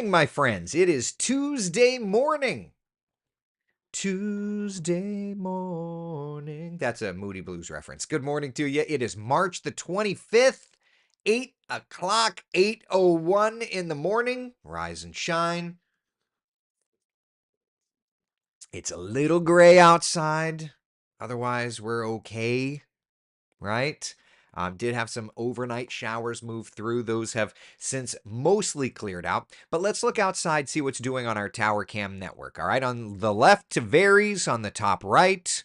My friends, it is Tuesday morning. Tuesday morning. That's a Moody Blues reference. Good morning to you. It is March the 25th, 8 o'clock, 8:01 in the morning. Rise and shine. It's a little gray outside. Otherwise, we're okay, right? Did have some overnight showers move through. Those have since mostly cleared out. But let's look outside, see what's doing on our tower cam network. All right, on the left, Tavares. On the top right,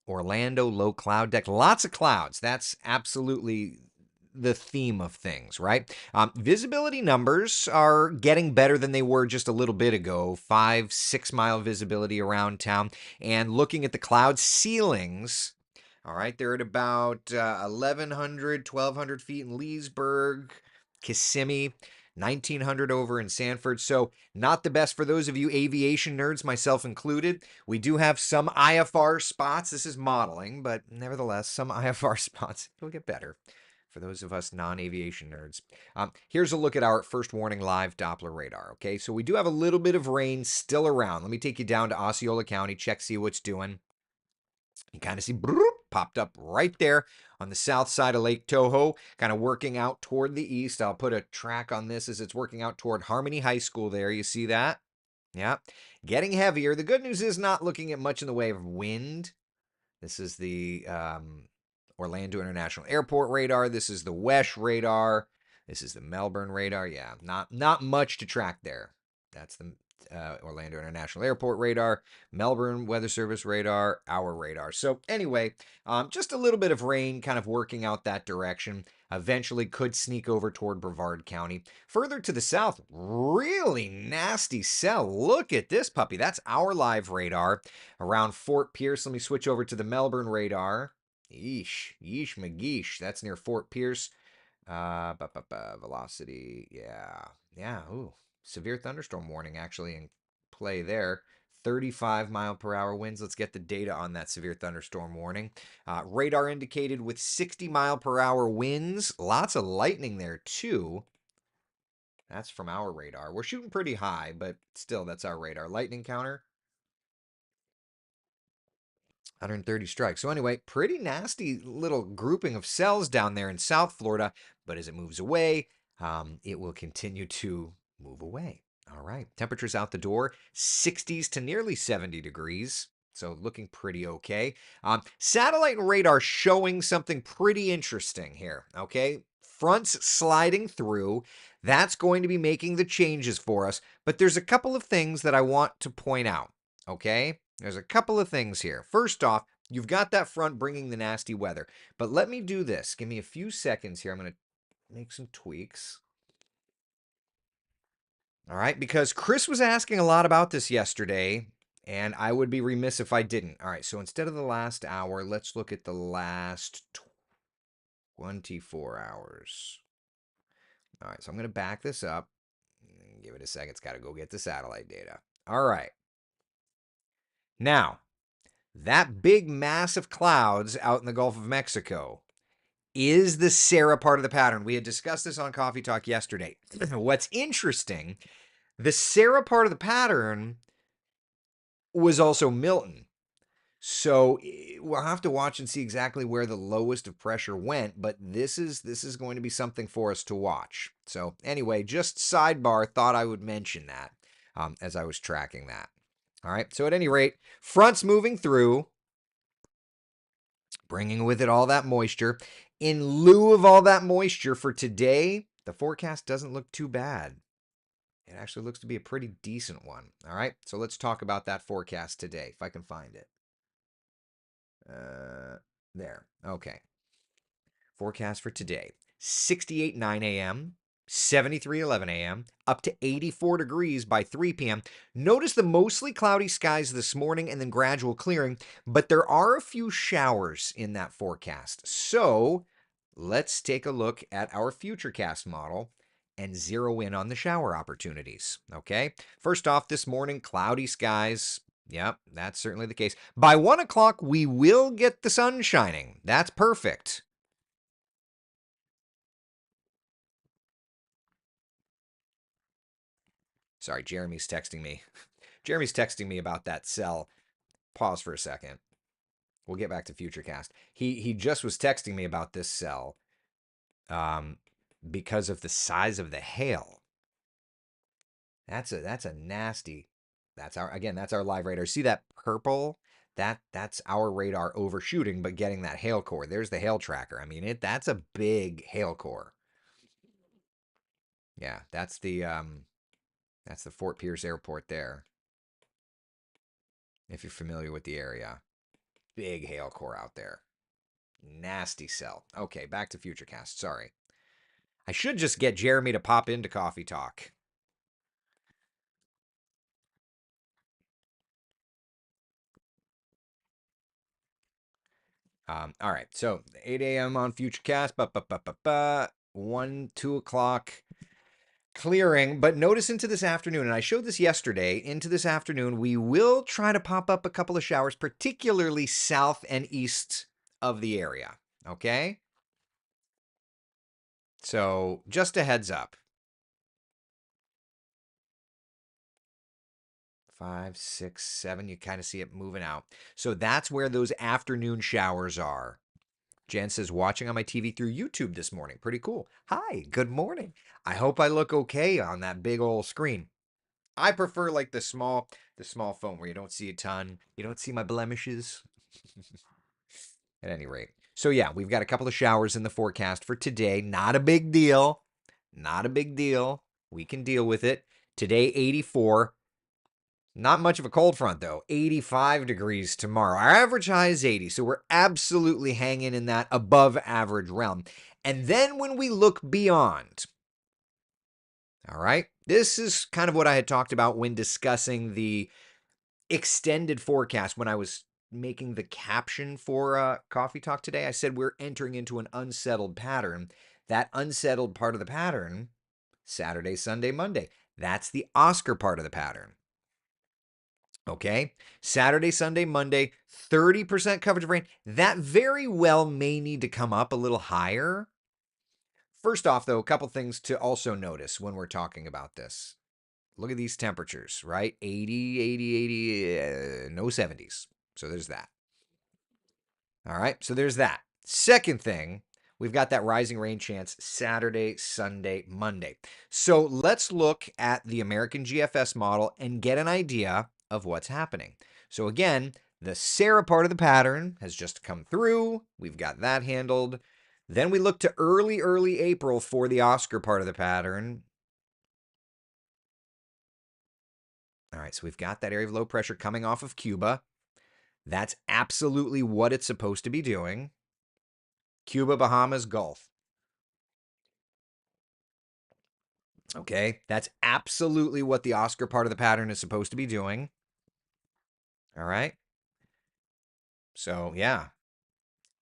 Orlando, low cloud deck. Lots of clouds. That's absolutely the theme of things, right? Visibility numbers are getting better than they were just a little bit ago. 5-6 mile visibility around town. And looking at the cloud ceilings, all right, they're at about 1,100, 1,200 feet in Leesburg, Kissimmee, 1,900 over in Sanford. So not the best for those of you aviation nerds, myself included. We do have some IFR spots. This is modeling, but nevertheless, some IFR spots. It'll get better for those of us non-aviation nerds. Here's a look at our first warning live Doppler radar. Okay, so we do have a little bit of rain still around. Let me take you down to Osceola County, check, see what's doing. You kind of see popped up right there on the south side of Lake Toho, kind of working out toward the east. I'll put a track on this as it's working out toward Harmony High School there. You see that? Yeah. Getting heavier. The good news is not looking at much in the way of wind. This is the Orlando International Airport radar. This is the WESH radar. This is the Melbourne radar. Yeah, not much to track there. That's the Orlando International Airport radar, Melbourne Weather Service radar, our radar. So anyway, just a little bit of rain kind of working out that direction. Eventually could sneak over toward Brevard County. Further to the south, really nasty cell. Look at this puppy. That's our live radar around Fort Pierce. Let me switch over to the Melbourne radar. Yeesh McGeesh. That's near Fort Pierce. Velocity. Yeah. Ooh, severe thunderstorm warning actually in play there. 35-mile-per-hour winds. Let's get the data on that severe thunderstorm warning. Radar indicated with 60-mile-per-hour winds. Lots of lightning there too. That's from our radar. We're shooting pretty high, but still, that's our radar. Lightning counter. 130 strikes. So anyway, pretty nasty little grouping of cells down there in South Florida. But as it moves away, it will continue to move away. All right. Temperatures out the door, 60s to nearly 70 degrees. So looking pretty okay. Satellite and radar showing something pretty interesting here. Okay. Fronts sliding through. That's going to be making the changes for us. But there's a couple of things that I want to point out. Okay. There's a couple of things here. First off, you've got that front bringing the nasty weather. But let me do this. Give me a few seconds here. I'm going to make some tweaks. All right, because Chris was asking a lot about this yesterday, and I would be remiss if I didn't. All right, so instead of the last hour, let's look at the last 24 hours. All right, so I'm going to back this up. Give it a second. It's got to go get the satellite data. All right. Now, that big mass of clouds out in the Gulf of Mexico is the Sarah part of the pattern. We had discussed this on Coffee Talk yesterday. What's interesting, the Sarah part of the pattern was also Milton. So we'll have to watch and see exactly where the lowest of pressure went, but this is going to be something for us to watch. So anyway, just sidebar, thought I would mention that as I was tracking that. All right, so at any rate, fronts moving through, bringing with it all that moisture. In lieu of all that moisture for today, the forecast doesn't look too bad. It actually looks to be a pretty decent one. All right, so let's talk about that forecast today, if I can find it. There. Okay. Forecast for today. 68 9 a.m., 73 11 a.m., up to 84 degrees by 3 p.m. Notice the mostly cloudy skies this morning and then gradual clearing, but there are a few showers in that forecast. So let's take a look at our futurecast model and zero in on the shower opportunities. Okay. First off, this morning, cloudy skies. Yep, that's certainly the case. By 1 o'clock, we will get the sun shining. That's perfect. Sorry, Jeremy's texting me. Jeremy's texting me about that cell. Pause for a second. We'll get back to Futurecast. He just was texting me about this cell um, because of the size of the hail. That's a nasty. That's our live radar. See that purple? That's our radar overshooting, but getting that hail core. There's the hail tracker. I mean, that's a big hail core. Yeah, that's the Fort Pierce Airport there. If you're familiar with the area, big hail core out there. Nasty cell. Okay, back to Futurecast. Sorry. I should just get Jeremy to pop into Coffee Talk. All right, so 8 a.m. on Futurecast. 1, 2 o'clock clearing. But notice into this afternoon, and I showed this yesterday, into this afternoon, we will try to pop up a couple of showers, particularly south and east of the area. Okay? So just a heads up. 5, 6, 7. You kind of see it moving out. So that's where those afternoon showers are. Jen says, watching on my TV through YouTube this morning. Pretty cool. Hi, good morning. I hope I look okay on that big old screen. I prefer like the small phone where you don't see a ton. You don't see my blemishes. At any rate. So yeah, we've got a couple of showers in the forecast for today. Not a big deal. Not a big deal. We can deal with it. Today, 84. Not much of a cold front, though. 85 degrees tomorrow. Our average high is 80, so we're absolutely hanging in that above average realm. And then when we look beyond, all right, this is kind of what I had talked about when discussing the extended forecast when I was making the caption for Coffee Talk today. I said we're entering into an unsettled pattern. That unsettled part of the pattern, Saturday, Sunday, Monday, that's the Oscar part of the pattern. Okay, Saturday, Sunday, Monday, 30% coverage of rain. That very well may need to come up a little higher. First off, though, a couple things to also notice when we're talking about this. Look at these temperatures, right? 80, 80, 80, no 70s. So there's that. All right, so there's that. Second thing, we've got that rising rain chance Saturday, Sunday, Monday. So let's look at the American GFS model and get an idea of what's happening. So again, the Sarah part of the pattern has just come through. We've got that handled. Then we look to early April for the Oscar part of the pattern. All right, so we've got that area of low pressure coming off of Cuba. That's absolutely what it's supposed to be doing. Cuba, Bahamas, Gulf. Okay, that's absolutely what the Oscar part of the pattern is supposed to be doing. All right. So, yeah,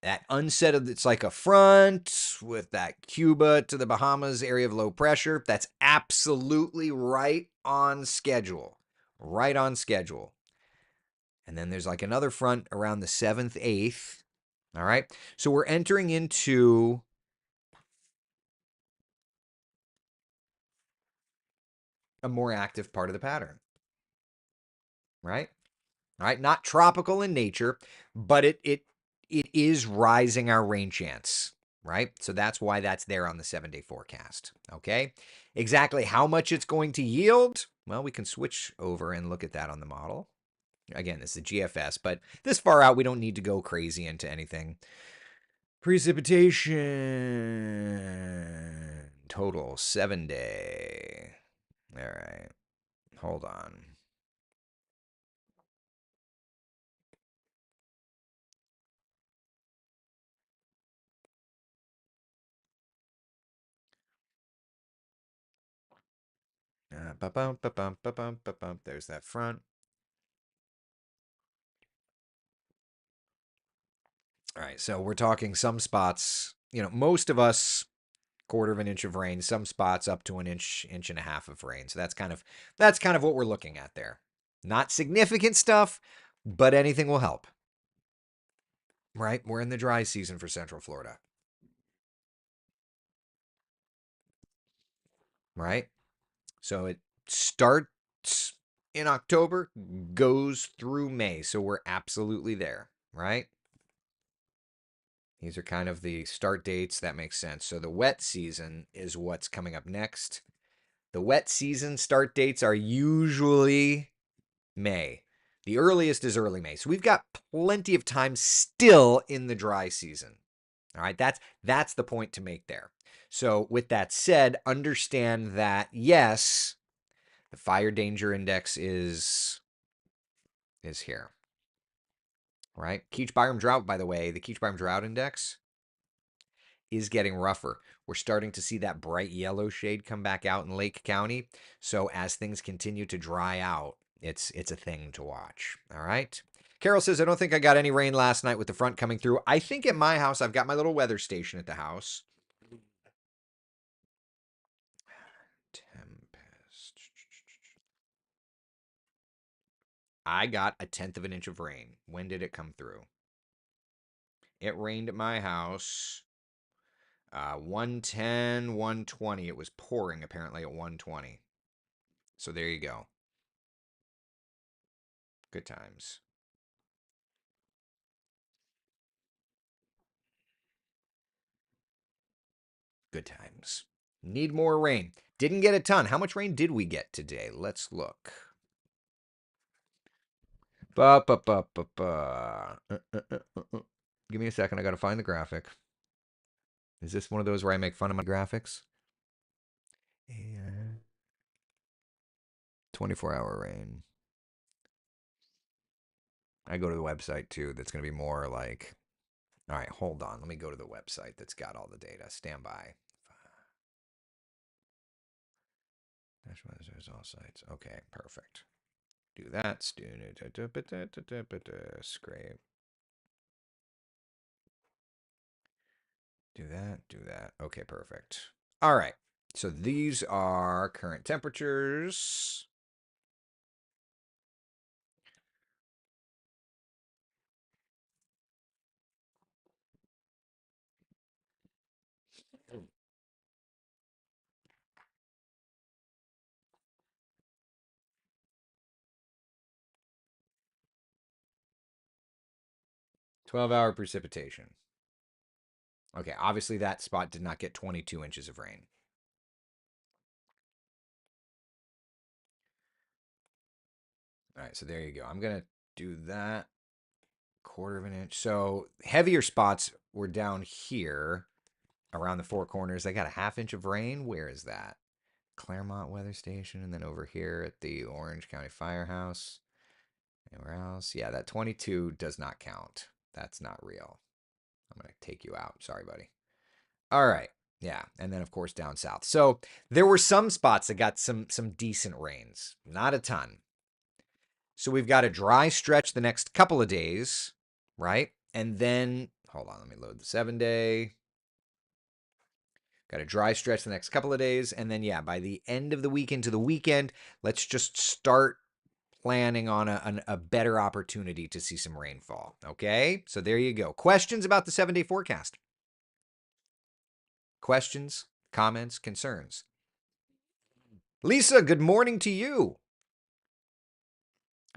that unsettled, it's like a front with that Cuba to the Bahamas area of low pressure. That's absolutely right on schedule. Right on schedule. And then there's like another front around the 7th, 8th. All right. So we're entering into a more active part of the pattern. Right? All right, not tropical in nature, but it is rising our rain chance, right? So that's why that's there on the 7-day forecast. Okay, exactly how much it's going to yield. Well, we can switch over and look at that on the model. Again, this is the GFS, but this far out, we don't need to go crazy into anything. Precipitation total 7-day. All right, hold on. There's that front. All right, so we're talking some spots, most of us quarter of an inch of rain, some spots up to an inch, inch and a half of rain. So that's kind of what we're looking at there. Not significant stuff, but anything will help. Right? We're in the dry season for Central Florida. Right? So it start starts in October, goes through May. So we're absolutely there, right? These are kind of the start dates. That makes sense. So the wet season is what's coming up next. The wet season start dates are usually May. The earliest is early May. So we've got plenty of time still in the dry season. All right, that's the point to make there. So with that said, understand that yes, the fire danger index is here. Right? Keach Byram drought, by the way, the Keach Byram drought index is getting rougher. We're starting to see that bright yellow shade come back out in Lake County. So as things continue to dry out, it's a thing to watch. All right. Carol says, I don't think I got any rain last night with the front coming through. I think at my house, I've got my little weather station at the house. Tempest. I got a tenth of an inch of rain. When did it come through? It rained at my house 110, 120. It was pouring apparently at 120. So there you go. Good times. Good times. Need more rain. Didn't get a ton. How much rain did we get today? Let's look. Ba, ba, ba, ba, ba. Give me a second. I got to find the graphic. Is this one of those where I make fun of my graphics? 24-hour rain. I go to the website too. That's going to be more like, all right, hold on. Let me go to the website that's got all the data. Stand by. There's all sites. Okay, perfect. Do that. Scrape. Do that. Do that. Okay, perfect. All right. So these are current temperatures. Mm. 12-hour precipitation. Okay, obviously that spot did not get 22 inches of rain. All right, so there you go. I'm going to do that. Quarter of an inch. So heavier spots were down here around the four corners. I got a half inch of rain. Where is that? Claremont Weather Station. And then over here at the Orange County Firehouse. Anywhere else? Yeah, that 22 does not count. That's not real. I'm going to take you out. Sorry, buddy. All right. Yeah, and then of course down south. So there were some spots that got some decent rains. Not a ton. So we've got a dry stretch the next couple of days, right? And then hold on, let me load the 7-day. Got a dry stretch the next couple of days, and then yeah, by the end of the week into the weekend, let's just start planning on a better opportunity to see some rainfall. Okay, so there you go. Questions about the 7-day forecast? Questions, comments, concerns? Lisa, good morning to you.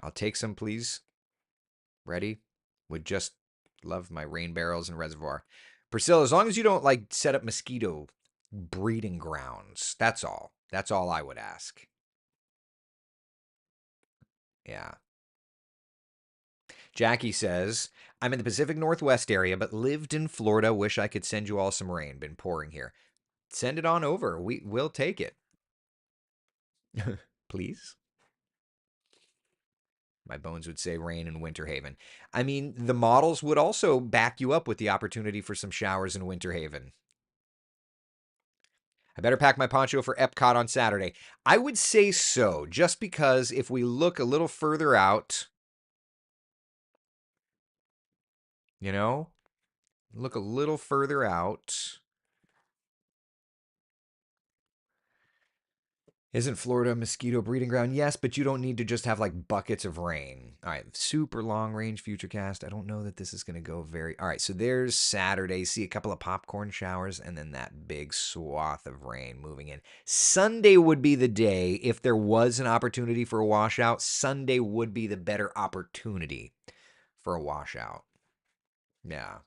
I'll take some, please. Ready? Would just love my rain barrels and reservoir. Priscilla, as long as you don't like set up mosquito breeding grounds, that's all. That's all I would ask. Yeah. Jackie says, I'm in the Pacific Northwest area, but lived in Florida. Wish I could send you all some rain. Been pouring here. Send it on over. We'll take it. Please. My bones would say rain in Winter Haven. I mean, the models would also back you up with the opportunity for some showers in Winter Haven. I better pack my poncho for Epcot on Saturday. I would say so, just because if we look a little further out, you know, look a little further out. Isn't Florida a mosquito breeding ground? Yes, but you don't need to just have like buckets of rain. All right, super long range futurecast. I don't know that this is going to go very. All right, so there's Saturday. See a couple of popcorn showers and then that big swath of rain moving in. Sunday would be the day if there was an opportunity for a washout. Sunday would be the better opportunity for a washout. Yeah.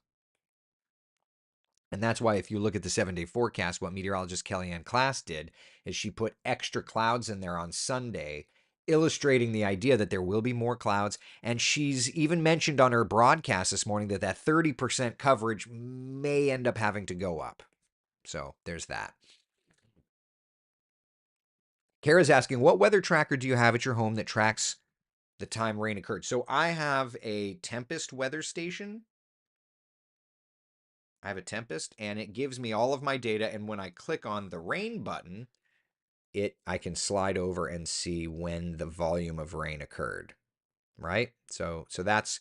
And that's why if you look at the 7-day forecast, what meteorologist Kellyanne Class did is she put extra clouds in there on Sunday, illustrating the idea that there will be more clouds. And she's even mentioned on her broadcast this morning that that 30% coverage may end up having to go up. So there's that. Kara's asking, what weather tracker do you have at your home that tracks the time rain occurred? So I have a Tempest weather station. I have a Tempest, and it gives me all of my data. And when I click on the rain button, I can slide over and see when the volume of rain occurred, right? So that's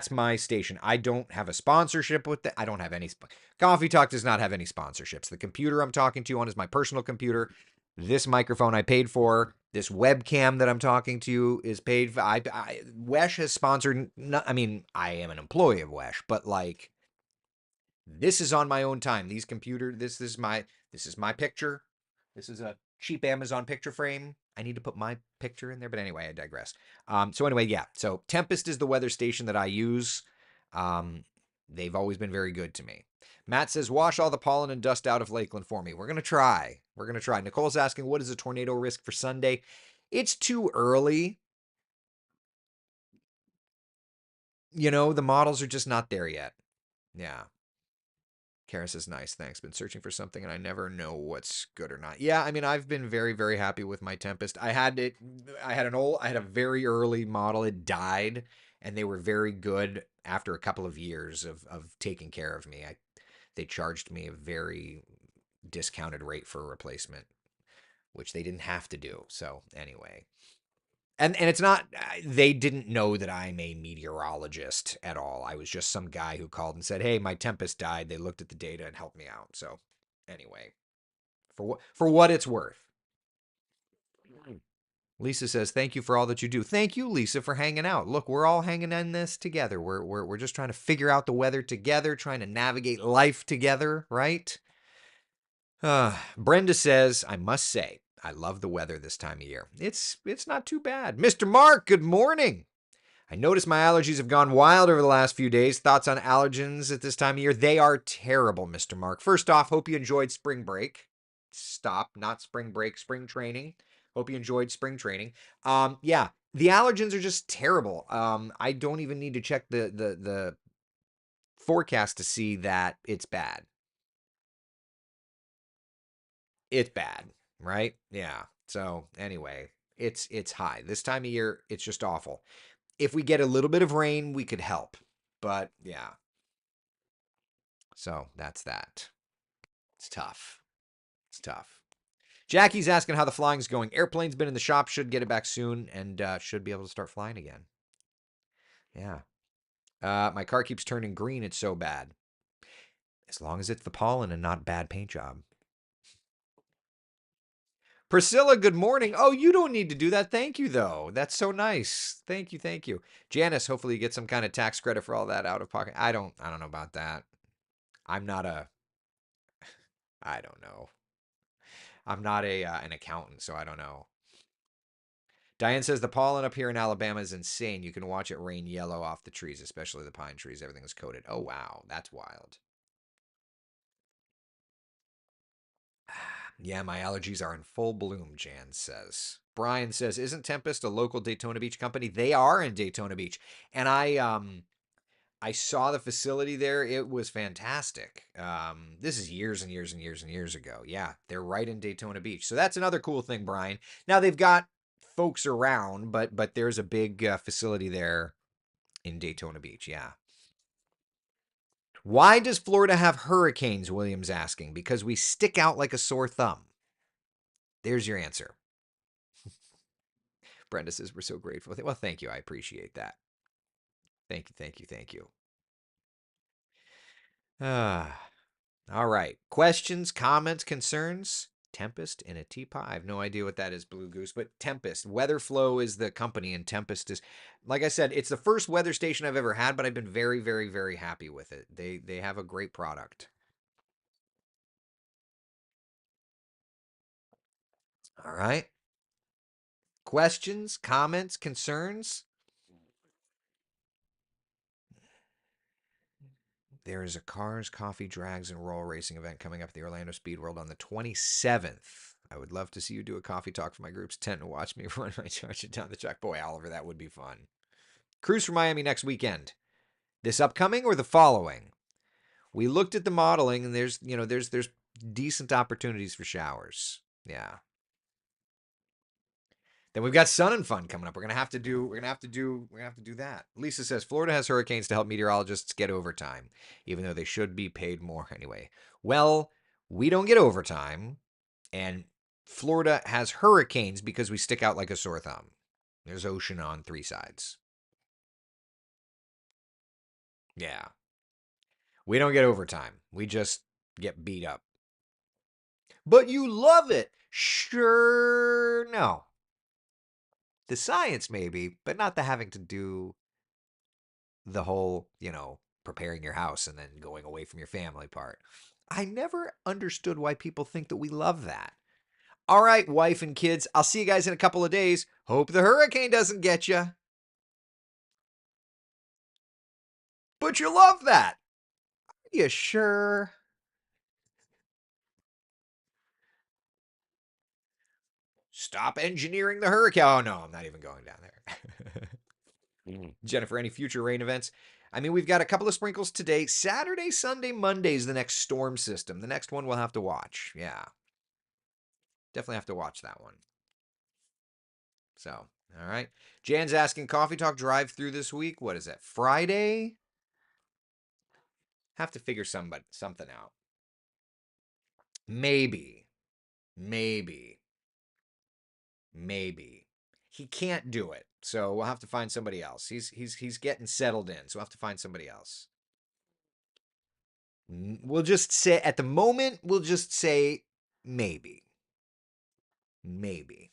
my station. I don't have a sponsorship with that. I don't have any Coffee Talk does not have any sponsorships. The computer I'm talking to you on is my personal computer. This microphone I paid for. This webcam that I'm talking to you is paid for. Wesh has sponsored. I mean, I am an employee of Wesh, but like this is on my own time. These computer. This is my picture. This is a cheap Amazon picture frame. I need to put my picture in there, but anyway, I digress. So anyway, yeah. So Tempest is the weather station that I use. Um, they've always been very good to me. Matt says, wash all the pollen and dust out of Lakeland for me. We're gonna try. We're gonna try. Nicole's asking, what is the tornado risk for Sunday? It's too early. The models are just not there yet. Yeah. Kara says, nice, thanks. Been searching for something and I never know what's good or not. Yeah, I mean, I've been very, very happy with my Tempest. I had a very early model. It died, and they were very good after a couple of years of taking care of me. They charged me a very discounted rate for a replacement, which they didn't have to do. So anyway, and it's not, they didn't know that I'm a meteorologist at all. I was just some guy who called and said, "Hey, my Tempest died." They looked at the data and helped me out. So, anyway, for what it's worth. Lisa says, "Thank you for all that you do." Thank you, Lisa, for hanging out. Look, we're all hanging in this together. We're just trying to figure out the weather together, trying to navigate life together, right? Brenda says, "I must say, I love the weather this time of year. It's not too bad." Mr. Mark, good morning. I noticed my allergies have gone wild over the last few days. Thoughts on allergens at this time of year? They are terrible, Mr. Mark. First off, hope you enjoyed spring break. Stop, not spring break, spring training. Hope you enjoyed spring training. Yeah, the allergens are just terrible. I don't even need to check the forecast to see that it's bad. It's bad, right? Yeah. So anyway, it's high. This time of year, it's just awful. If we get a little bit of rain, we could help. But yeah, so that's that. It's tough. It's tough. Jackie's asking how the flying's going. Airplane's been in the shop, should get it back soon, and should be able to start flying again. Yeah. My car keeps turning green. It's so bad. As long as it's the pollen and not bad paint job. Priscilla, good morning. Oh, you don't need to do that. Thank you, though. That's so nice. Thank you, thank you. Janice, hopefully you get some kind of tax credit for all that out of pocket. I don't know about that. I'm not a I don't know. I'm not a an accountant, so I don't know. Diane says the pollen up here in Alabama is insane. You can watch it rain yellow off the trees, especially the pine trees. Everything is coated. Oh wow, that's wild. Yeah, my allergies are in full bloom, Jan says. Brian says, "Isn't Tempest a local Daytona Beach company?" They are in Daytona Beach. And I saw the facility there. It was fantastic. This is years and years and years and years ago. Yeah, they're right in Daytona Beach. So that's another cool thing, Brian. Now they've got folks around, but there's a big facility there in Daytona Beach. Yeah. Why does Florida have hurricanes? William's asking. Because we stick out like a sore thumb. There's your answer. Brenda says we're so grateful. Well, thank you. I appreciate that. Thank you. Thank you. Thank you. Ah. All right. Questions, comments, concerns? Tempest in a teapot. I have no idea what that is, Blue Goose, but Tempest. Weatherflow is the company, and Tempest is, like I said, it's the first weather station I've ever had, but I've been very, very, very happy with it. They have a great product. All right. Questions, comments, concerns? There is a Cars, Coffee, Drags, and Roll Racing event coming up at the Orlando Speed World on the 27th. I would love to see you do a coffee talk for my group's tent and watch me run my charge down the track. Boy, Oliver, that would be fun. Cruise for Miami next weekend. This upcoming or the following? We looked at the modeling, and there's decent opportunities for showers. Yeah. Then we've got Sun and Fun coming up. We're gonna have to do that. Lisa says Florida has hurricanes to help meteorologists get overtime, even though they should be paid more anyway. Well, we don't get overtime, and Florida has hurricanes because we stick out like a sore thumb. There's ocean on three sides. Yeah. We don't get overtime. We just get beat up. But you love it. Sure, no. The science, maybe, but not the having to do the whole, preparing your house and then going away from your family part. I never understood why people think that we love that. All right, wife and kids, I'll see you guys in a couple of days. Hope the hurricane doesn't get you. But you love that. You sure? Stop engineering the hurricane. Oh, no, I'm not even going down there. Jennifer, any future rain events? I mean, we've got a couple of sprinkles today. Saturday, Sunday, Monday is the next storm system. The next one we'll have to watch. Yeah. Definitely have to watch that one. So, all right. Jan's asking coffee talk drive through this week. What is that? Friday? Have to figure something out. Maybe. Maybe. Maybe. He can't do it. So we'll have to find somebody else. He's getting settled in. So we'll have to find somebody else. We'll just say at the moment, we'll just say maybe. Maybe.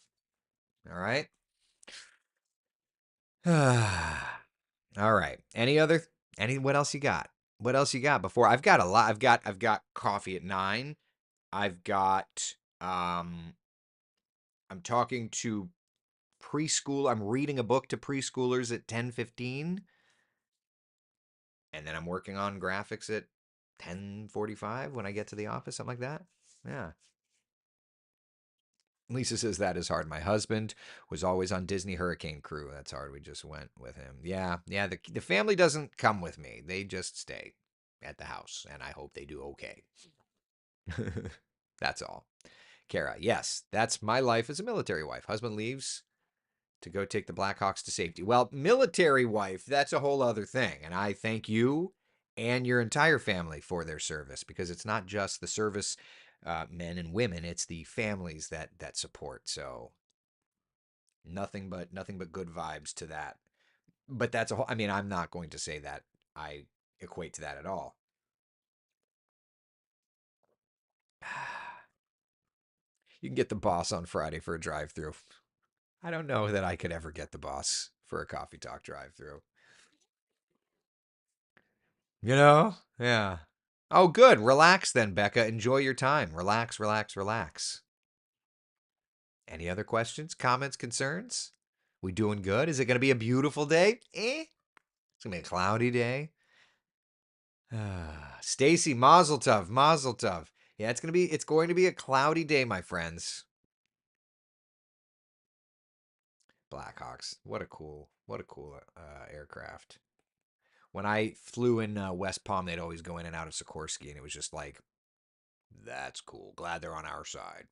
All right. All right. What else you got? What else you got before? I've got a lot. I've got coffee at 9. I've got I'm talking to preschool. I'm reading a book to preschoolers at 10:15, and then I'm working on graphics at 10:45 when I get to the office, something like that. Yeah. Lisa says that is hard. My husband was always on Disney Hurricane Crew. That's hard. We just went with him. Yeah, yeah. The family doesn't come with me. They just stay at the house, and I hope they do okay. That's all. Kara, yes, that's my life as a military wife. Husband leaves to go take the Blackhawks to safety. Well, military wife, that's a whole other thing. And I thank you and your entire family for their service, because it's not just the service men and women, it's the families that support. So nothing but good vibes to that. But that's a whole, I mean, I'm not going to say that I equate to that at all. You can get the boss on Friday for a drive through. I don't know that I could ever get the boss for a coffee talk drive through. Yeah. Oh, good. Relax then, Becca. Enjoy your time. Relax, relax, relax. Any other questions, comments, concerns? We doing good? Is it going to be a beautiful day? It's going to be a cloudy day. Stacy, Mazel Tov, Mazel Tov. Yeah, it's going to be a cloudy day, my friends. Blackhawks. What a cool aircraft. When I flew in West Palm, they'd always go in and out of Sikorsky, and it was just like, that's cool. Glad they're on our side.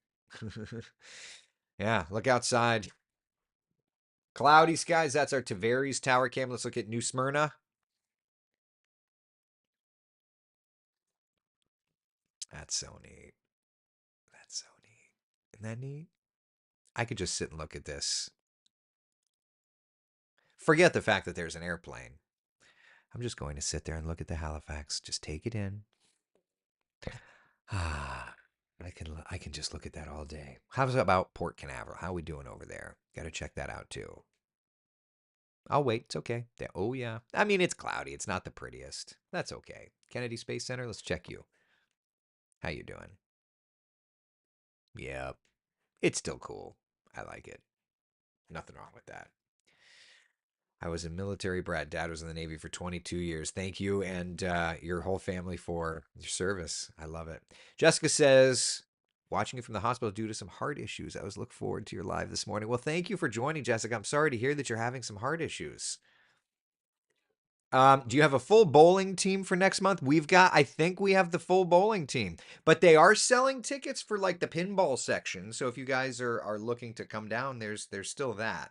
Yeah, look outside. Cloudy skies. That's our Tavares Tower cam. Let's look at New Smyrna. That's so neat. That's so neat. Isn't that neat? I could just sit and look at this. Forget the fact that there's an airplane. I'm just going to sit there and look at the Halifax. Just take it in. Ah. I can just look at that all day. How's about Port Canaveral? How are we doing over there? Got to check that out too. I'll wait. It's okay. Oh yeah. I mean, it's cloudy. It's not the prettiest. That's okay. Kennedy Space Center. Let's check you. How you doing? Yeah. It's still cool. I like it. Nothing wrong with that. I was a military brat. Dad was in the Navy for 22 years. Thank you and your whole family for your service. I love it. Jessica says, watching you from the hospital due to some heart issues. I was looking forward to your live this morning. Well, thank you for joining, Jessica. I'm sorry to hear that you're having some heart issues. Do you have a full bowling team for next month? I think we have the full bowling team, but they are selling tickets for like the pinball section. So if you guys are looking to come down, there's still that.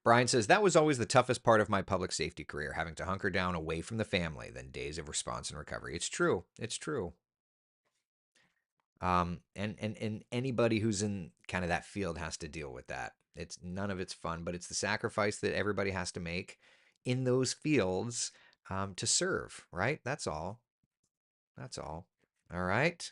Brian says that was always the toughest part of my public safety career, having to hunker down away from the family, then days of response and recovery. It's true. It's true. And anybody who's in kind of that field has to deal with that. It's none of it's fun, but it's the sacrifice that everybody has to make in those fields to serve, right? That's all. That's all. All right.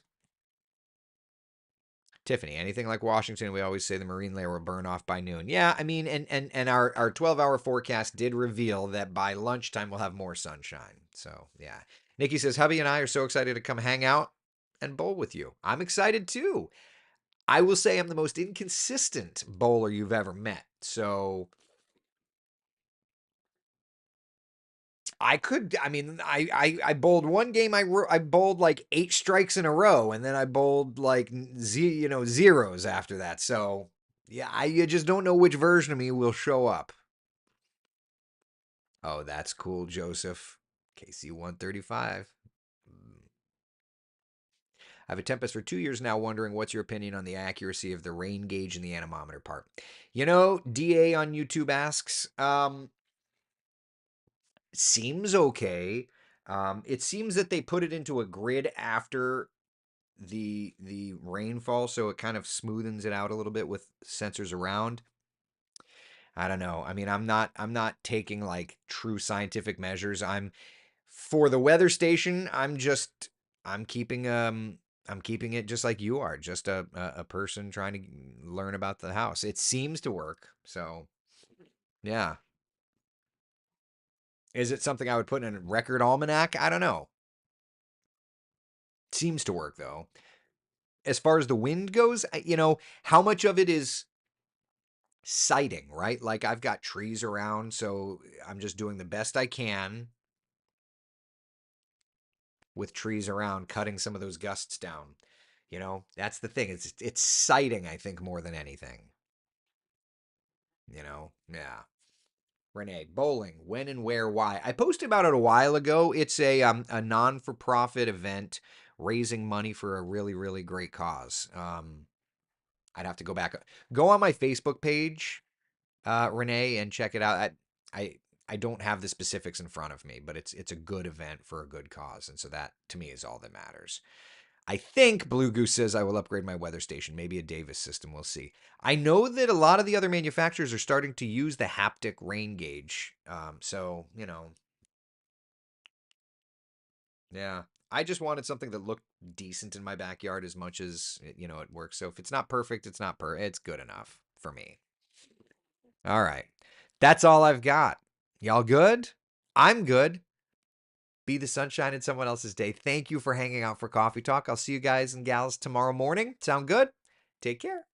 Tiffany, anything like Washington, we always say the marine layer will burn off by noon. Yeah, I mean, and our 12-hour forecast did reveal that by lunchtime we'll have more sunshine. So yeah. Nikki says, hubby and I are so excited to come hang out and bowl with you. I'm excited too. I will say I'm the most inconsistent bowler you've ever met. So I mean, I bowled one game. I bowled like 8 strikes in a row, and then I bowled like zeros after that. So yeah, you just don't know which version of me will show up. Oh, that's cool, Joseph. KC 135. I have a Tempest for 2 years now, wondering what's your opinion on the accuracy of the rain gauge and the anemometer part. DA on YouTube asks, seems okay. It seems that they put it into a grid after the rainfall, so it kind of smoothens it out a little bit with sensors around. I don't know. I mean, I'm not taking like true scientific measures. I'm for the weather station. I'm keeping I'm keeping it just like you are, just a person trying to learn about the house. It seems to work. So, yeah. Is it something I would put in a record almanac? I don't know. Seems to work though. As far as the wind goes, how much of it is sighting, right? Like I've got trees around, so I'm just doing the best I can with trees around, cutting some of those gusts down. That's the thing. It's sighting, I think, more than anything. Yeah. Renee, bowling, when and where, why? I posted about it a while ago. It's a non-for-profit event raising money for a really, really great cause. I'd have to go back. Go on my Facebook page, Renee, and check it out. I I don't have the specifics in front of me, but it's a good event for a good cause, and so that to me is all that matters. I think Blue Goose says I will upgrade my weather station, maybe a Davis system. We'll see. I know that a lot of the other manufacturers are starting to use the haptic rain gauge. So yeah. I just wanted something that looked decent in my backyard as much as it works. So if it's not perfect, it's not it's good enough for me. All right. That's all I've got. Y'all good? I'm good. Be the sunshine in someone else's day. Thank you for hanging out for Coffee Talk. I'll see you guys and gals tomorrow morning. Sound good? Take care.